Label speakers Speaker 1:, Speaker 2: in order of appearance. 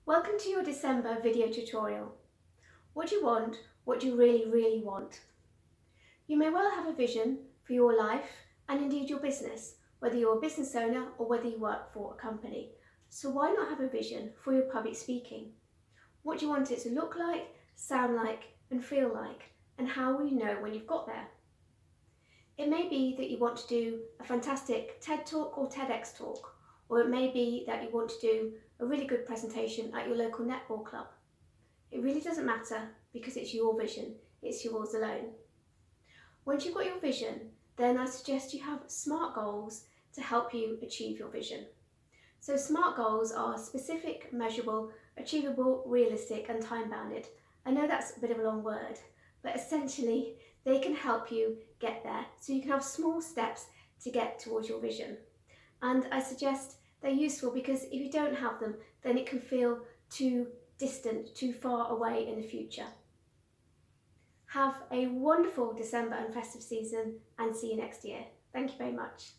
Speaker 1: Welcome to your December video tutorial. What do you want? What do you really want? You may well have a vision for your life and indeed your business, whether you're a business owner or whether you work for a company. So why not have a vision for your public speaking? What do you want it to look like, sound like and feel like? And how will you know when you've got there? It may be that you want to do a fantastic TED Talk or TEDx talk, or it may be that you want to do a really good presentation at your local netball club. It really doesn't matter because it's your vision, it's yours alone. Once you've got your vision, then I suggest you have SMART goals to help you achieve your vision. So SMART goals are specific, measurable, achievable, realistic and time-bounded. I know that's a bit of a long word, but essentially they can help you get there so you can have small steps to get towards your vision. And I suggest they're useful because if you don't have them, then it can feel too distant, too far away in the future. Have a wonderful December and festive season and see you next year. Thank you very much.